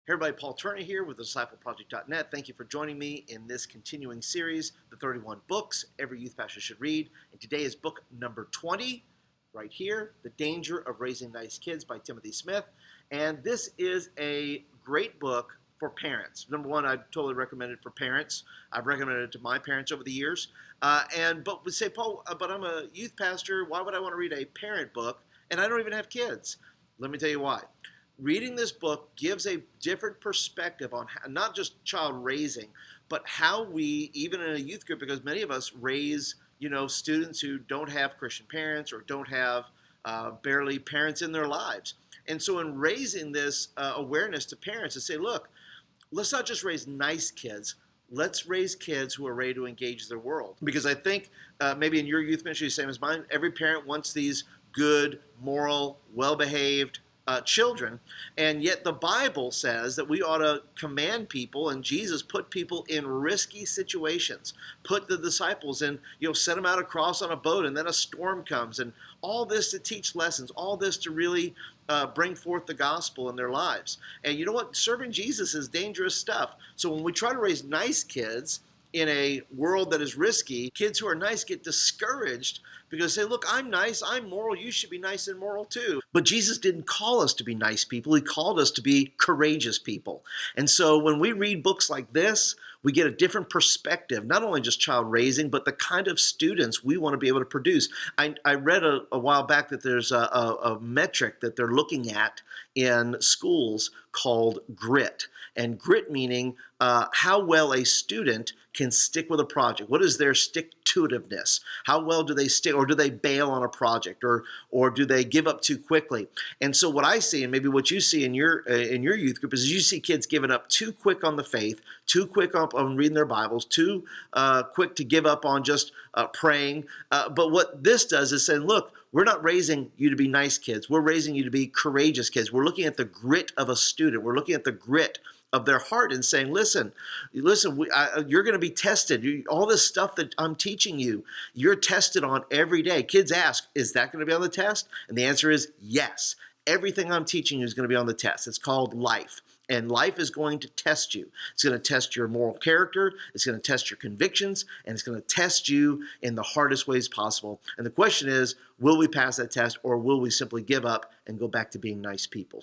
Hey everybody, Paul Turner here with discipleproject.net. Thank you for joining me in this continuing series, the 31 books every youth pastor should read. And today is book number 20, right here, The Danger of Raising Nice Kids by Timothy Smith. And this is a great book for parents. Number one, I totally recommend it for parents. I've recommended it to my parents over the years. But we say, Paul, but I'm a youth pastor. Why would I want to read a parent book? And I don't even have kids. Let me tell you why. Reading this book gives a different perspective on how, not just child raising, but how we, even in a youth group, because many of us raise, students who don't have Christian parents or don't have barely parents in their lives. And so in raising this awareness to parents to say, look, let's not just raise nice kids, let's raise kids who are ready to engage their world. Because I think maybe in your youth ministry, the same as mine, every parent wants these good, moral, well-behaved children, and yet the Bible says that we ought to command people, and Jesus put people in risky situations, put the disciples in, set them out across on a boat, and then a storm comes, and all this to teach lessons, all this to really bring forth the gospel in their lives. And you know what? Serving Jesus is dangerous stuff. So when we try to raise nice kids in a world that is risky, kids who are nice get discouraged because they say, look, I'm nice, I'm moral, you should be nice and moral too. But Jesus didn't call us to be nice people, he called us to be courageous people. And so when we read books like this, we get a different perspective, not only just child raising, but the kind of students we want to be able to produce. I read a while back that there's a metric that they're looking at in schools called grit. And grit meaning how well a student can stick with a project. What is their stick-to-itiveness? How well do they stick, or do they bail on a project, or do they give up too quickly? And so what I see, and maybe what you see in your youth group, is you see kids giving up too quick on the faith, too quick on reading their Bibles, too quick to give up on just praying. But what this does is saying, look, we're not raising you to be nice kids. We're raising you to be courageous kids. We're looking at the grit of a student. We're looking at the grit of their heart and saying, listen, you're going to be tested. All this stuff that I'm teaching you, you're tested on every day. Kids ask, is that going to be on the test? And the answer is yes. Everything I'm teaching you is going to be on the test. It's called life. And life is going to test you. It's going to test your moral character. It's going to test your convictions. And it's going to test you in the hardest ways possible. And the question is, will we pass that test, or will we simply give up and go back to being nice people?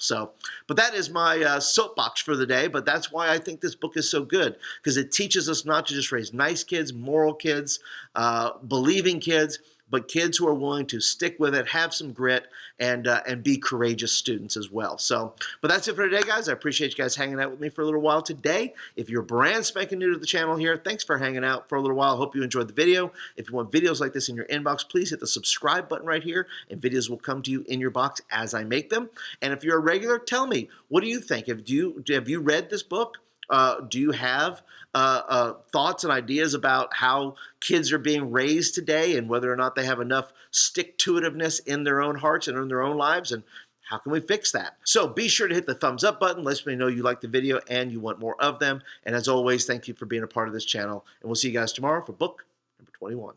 But that is my soapbox for the day. But that's why I think this book is so good, because it teaches us not to just raise nice kids, moral kids, believing kids, but kids who are willing to stick with it, have some grit, and be courageous students as well. But that's it for today, guys. I appreciate you guys hanging out with me for a little while today. If you're brand spanking new to the channel here, thanks for hanging out for a little while. Hope you enjoyed the video. If you want videos like this in your inbox, please hit the subscribe button right here, and videos will come to you in your box as I make them. And if you're a regular, tell me, what do you think? Have you read this book? Do you have thoughts and ideas about how kids are being raised today, and whether or not they have enough stick-to-itiveness in their own hearts and in their own lives, and how can we fix that? So be sure to hit the thumbs up button. Let me know you like the video and you want more of them. And as always, thank you for being a part of this channel. And we'll see you guys tomorrow for book number 21.